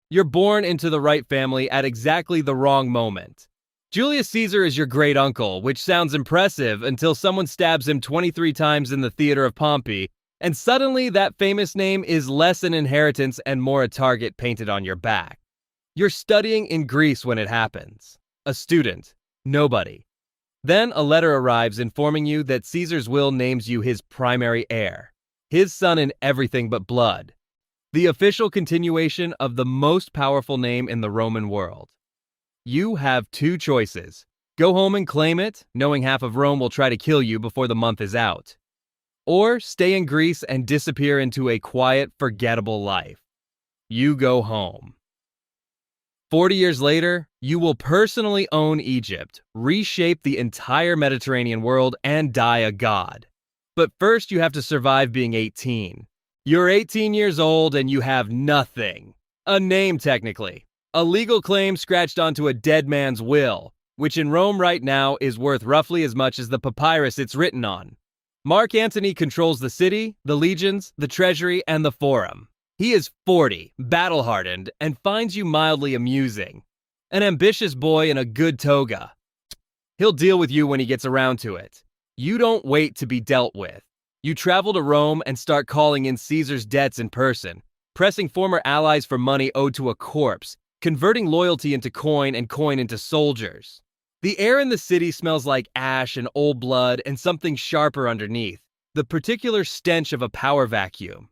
You're born into the right family at exactly the wrong moment. Julius Caesar is your great uncle, which sounds impressive until someone stabs him 23 times in the theater of Pompey, and suddenly that famous name is less an inheritance and more a target painted on your back. You're studying in Greece when it happens. A student. Nobody. Then a letter arrives informing you that Caesar's will names you his primary heir, his son in everything but blood, the official continuation of the most powerful name in the Roman world. You have two choices. Go home and claim it, knowing half of Rome will try to kill you before the month is out. Or stay in Greece and disappear into a quiet, forgettable life. You go home. 40 years later, you will personally own Egypt, reshape the entire Mediterranean world, and die a god. But first, you have to survive being 18. You're 18 years old and you have nothing. A name, technically. A legal claim scratched onto a dead man's will, which in Rome right now is worth roughly as much as the papyrus it's written on. Mark Antony controls the city, the legions, the treasury, and the forum. He is 40, battle-hardened, and finds you mildly amusing. An ambitious boy in a good toga. He'll deal with you when he gets around to it. You don't wait to be dealt with. You travel to Rome and start calling in Caesar's debts in person, pressing former allies for money owed to a corpse, converting loyalty into coin and coin into soldiers. The air in the city smells like ash and old blood and something sharper underneath, the particular stench of a power vacuum.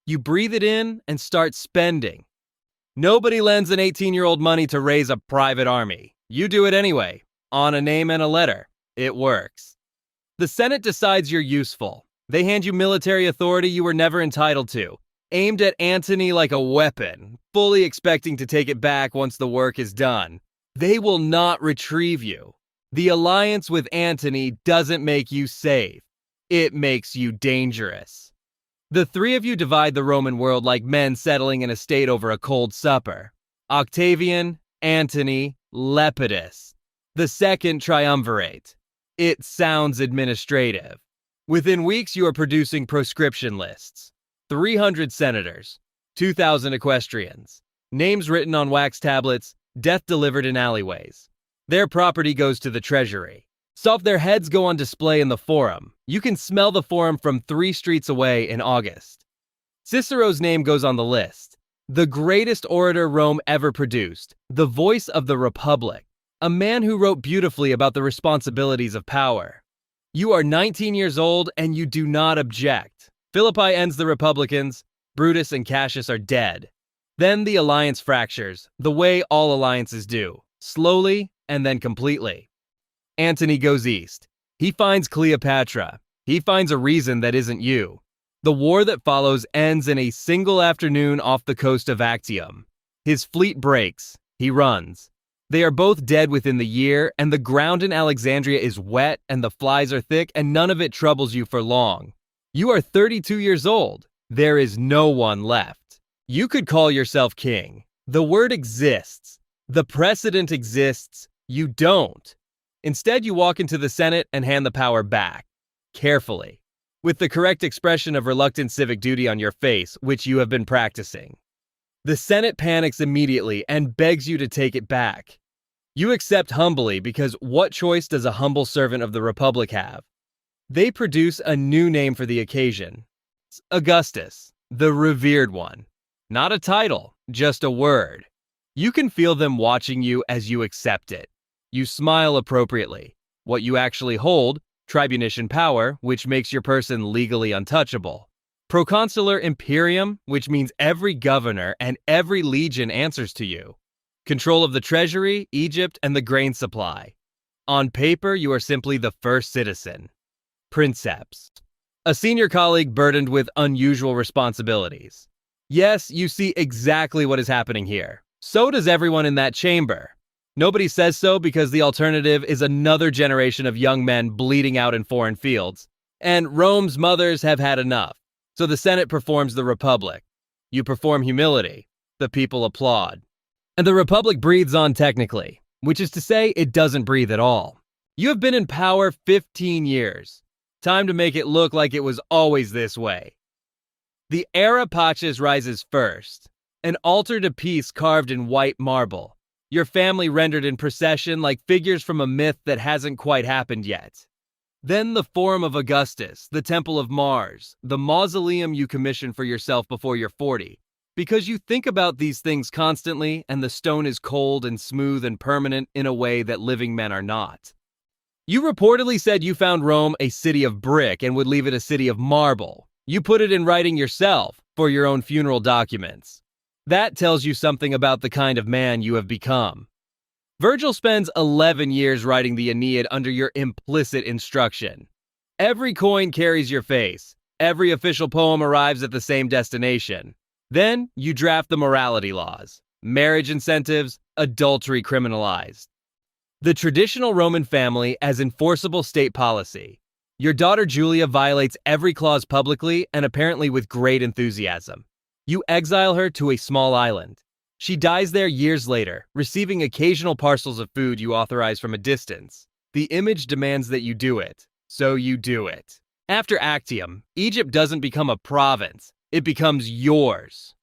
You breathe it in and start spending. Nobody lends an 18-year-old money to raise a private army. You do it anyway, on a name and a letter. It works. The Senate decides you're useful. They hand you military authority you were never entitled to, aimed at Antony like a weapon, fully expecting to take it back once the work is done. They will not retrieve you. The alliance with Antony doesn't make you safe. It makes you dangerous. The three of you divide the Roman world like men settling in a state over a cold supper. Octavian, Antony, Lepidus. The second triumvirate. It sounds administrative. Within weeks, you are producing proscription lists. 300 senators, 2,000 equestrians, names written on wax tablets, death delivered in alleyways. Their property goes to the treasury. So if their heads go on display in the forum, you can smell the forum from 3 streets away in August. Cicero's name goes on the list. The greatest orator Rome ever produced, the voice of the Republic, a man who wrote beautifully about the responsibilities of power. You are 19 years old and you do not object. Philippi ends the Republicans, Brutus and Cassius are dead. Then the alliance fractures, the way all alliances do, slowly and then completely. Antony goes east. He finds Cleopatra. He finds a reason that isn't you. The war that follows ends in a single afternoon off the coast of Actium. His fleet breaks. He runs. They are both dead within the year, and the ground in Alexandria is wet and the flies are thick, and none of it troubles you for long. You are 32 years old. There is no one left. You could call yourself king. The word exists. The precedent exists. You don't. Instead, you walk into the Senate and hand the power back. Carefully. With the correct expression of reluctant civic duty on your face, which you have been practicing. The Senate panics immediately and begs you to take it back. You accept humbly because what choice does a humble servant of the Republic have? They produce a new name for the occasion. Augustus, the revered one. Not a title, just a word. You can feel them watching you as you accept it. You smile appropriately. What you actually hold, tribunician power, which makes your person legally untouchable. Proconsular imperium, which means every governor and every legion answers to you. Control of the treasury, Egypt, and the grain supply. On paper, you are simply the first citizen. Princeps. A senior colleague burdened with unusual responsibilities. Yes, you see exactly what is happening here. So does everyone in that chamber. Nobody says so because the alternative is another generation of young men bleeding out in foreign fields. And Rome's mothers have had enough. So the Senate performs the Republic. You perform humility. The people applaud. And the Republic breathes on technically, which is to say it doesn't breathe at all. You have been in power 15 years. Time to make it look like it was always this way. The era Paches rises first. an altar to peace carved in white marble, your family rendered in procession like figures from a myth that hasn't quite happened yet. Then the Forum of Augustus, the Temple of Mars, the mausoleum you commission for yourself before you're 40, because you think about these things constantly and the stone is cold and smooth and permanent in a way that living men are not. You reportedly said you found Rome a city of brick and would leave it a city of marble. You put it in writing yourself for your own funeral documents. That tells you something about the kind of man you have become. Virgil spends 11 years writing the Aeneid under your implicit instruction. Every coin carries your face. Every official poem arrives at the same destination. Then you draft the morality laws. Marriage incentives, adultery criminalized. The traditional Roman family as enforceable state policy. Your daughter Julia violates every clause publicly and apparently with great enthusiasm. You exile her to a small island. She dies there years later, receiving occasional parcels of food you authorize from a distance. The image demands that you do it, so you do it. After Actium, Egypt doesn't become a province, it becomes yours.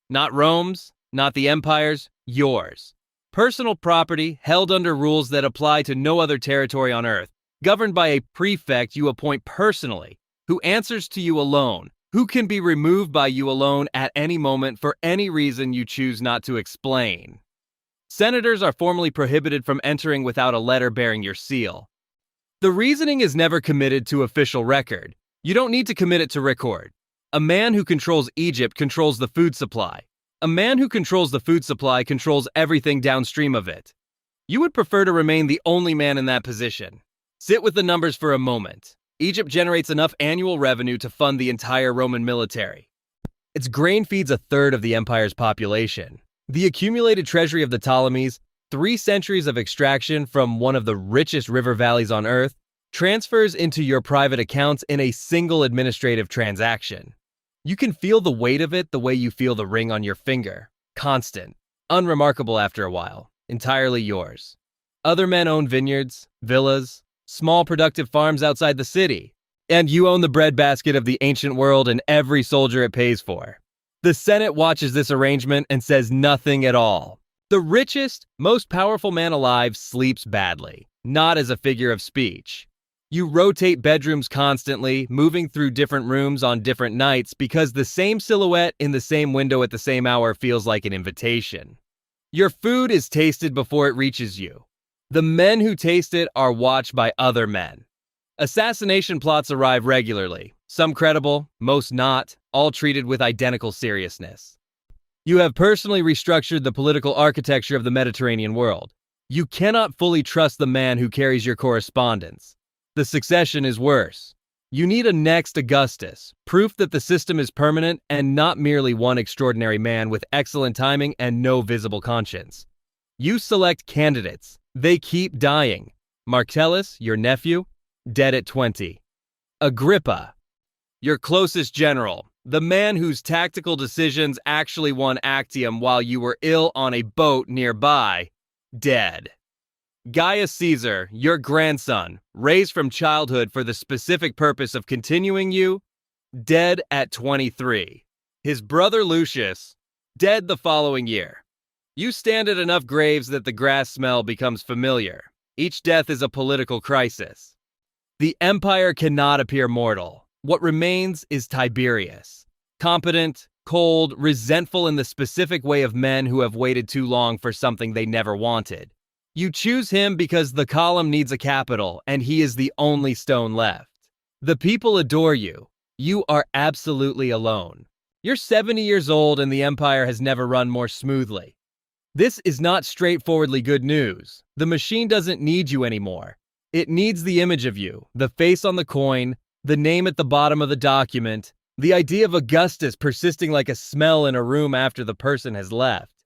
Not Rome's, not the empire's, yours. Personal property held under rules that apply to no other territory on earth, governed by a prefect you appoint personally, who answers to you alone, who can be removed by you alone at any moment for any reason you choose not to explain. Senators are formally prohibited from entering without a letter bearing your seal. The reasoning is never committed to official record. You don't need to commit it to record. A man who controls Egypt controls the food supply. A man who controls the food supply controls everything downstream of it. You would prefer to remain the only man in that position. Sit with the numbers for a moment. Egypt generates enough annual revenue to fund the entire Roman military. Its grain feeds a third of the empire's population. The accumulated treasury of the Ptolemies, 3 centuries of extraction from one of the richest river valleys on earth, transfers into your private accounts in a single administrative transaction. You can feel the weight of it the way you feel the ring on your finger. Constant. Unremarkable after a while. Entirely yours. Other men own vineyards, villas, small productive farms outside the city. And you own the breadbasket of the ancient world and every soldier it pays for. The Senate watches this arrangement and says nothing at all. The richest, most powerful man alive sleeps badly, not as a figure of speech. You rotate bedrooms constantly, moving through different rooms on different nights because the same silhouette in the same window at the same hour feels like an invitation. Your food is tasted before it reaches you. The men who taste it are watched by other men. Assassination plots arrive regularly, some credible, most not, all treated with identical seriousness. You have personally restructured the political architecture of the Mediterranean world. You cannot fully trust the man who carries your correspondence. The succession is worse. You need a next Augustus, proof that the system is permanent and not merely one extraordinary man with excellent timing and no visible conscience. You select candidates. They keep dying. Marcellus, your nephew, dead at 20. Agrippa, your closest general, the man whose tactical decisions actually won Actium while you were ill on a boat nearby, dead. Gaius Caesar, your grandson, raised from childhood for the specific purpose of continuing you, dead at 23. His brother Lucius, dead the following year. You stand at enough graves that the grass smell becomes familiar. Each death is a political crisis. The empire cannot appear mortal. What remains is Tiberius. Competent, cold, resentful in the specific way of men who have waited too long for something they never wanted. You choose him because the column needs a capital, and he is the only stone left. The people adore you. You are absolutely alone. You're 70 years old and the empire has never run more smoothly. This is not straightforwardly good news. The machine doesn't need you anymore. It needs the image of you, the face on the coin, the name at the bottom of the document, the idea of Augustus persisting like a smell in a room after the person has left.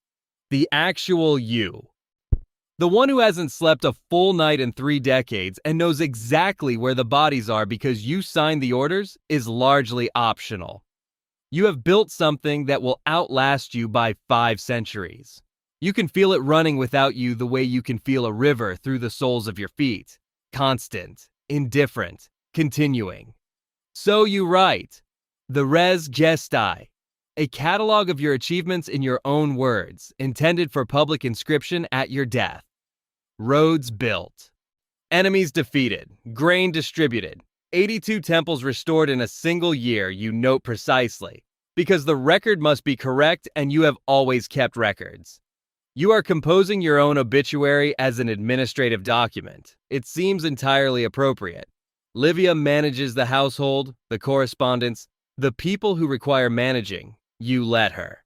The actual you. The one who hasn't slept a full night in 3 decades and knows exactly where the bodies are because you signed the orders is largely optional. You have built something that will outlast you by 5 centuries. You can feel it running without you the way you can feel a river through the soles of your feet. Constant, indifferent, continuing. So you write, the res gestae. a catalog of your achievements in your own words, intended for public inscription at your death. Roads built. Enemies defeated. Grain distributed. 82 temples restored in a single year, you note precisely, because the record must be correct and you have always kept records. You are composing your own obituary as an administrative document. It seems entirely appropriate. Livia manages the household, the correspondence, the people who require managing. You let her.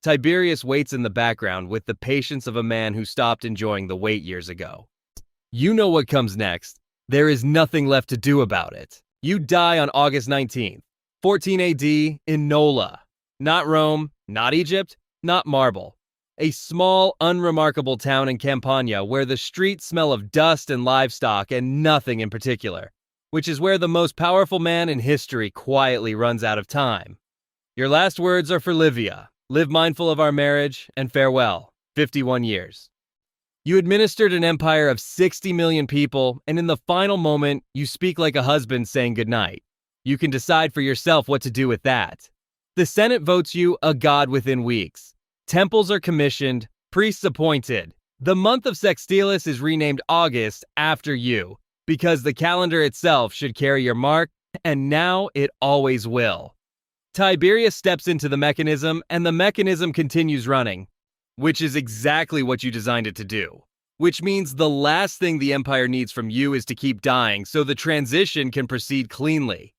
Tiberius waits in the background with the patience of a man who stopped enjoying the wait years ago. You know what comes next. There is nothing left to do about it. You die on August 19th, 14 AD in Nola. Not Rome, not Egypt, not marble. A small, unremarkable town in Campania where the streets smell of dust and livestock and nothing in particular, which is where the most powerful man in history quietly runs out of time. Your last words are for Livia. Live mindful of our marriage, and farewell. 51 years. You administered an empire of 60 million people, and in the final moment, you speak like a husband saying goodnight. You can decide for yourself what to do with that. The Senate votes you a god within weeks. Temples are commissioned, priests appointed. The month of Sextilis is renamed August after you, because the calendar itself should carry your mark, and now it always will. Tiberius steps into the mechanism, and the mechanism continues running, which is exactly what you designed it to do. Which means the last thing the empire needs from you is to keep dying so the transition can proceed cleanly.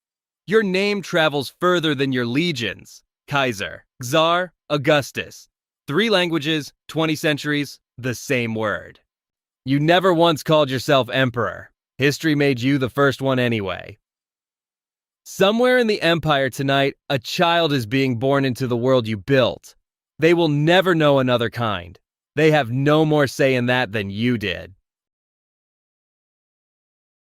Your name travels further than your legions. Kaiser, Czar, Augustus. 3 languages, 20 centuries, the same word. You never once called yourself emperor. History made you the first one anyway. Somewhere in the empire tonight, a child is being born into the world you built. They will never know another kind. They have no more say in that than you did.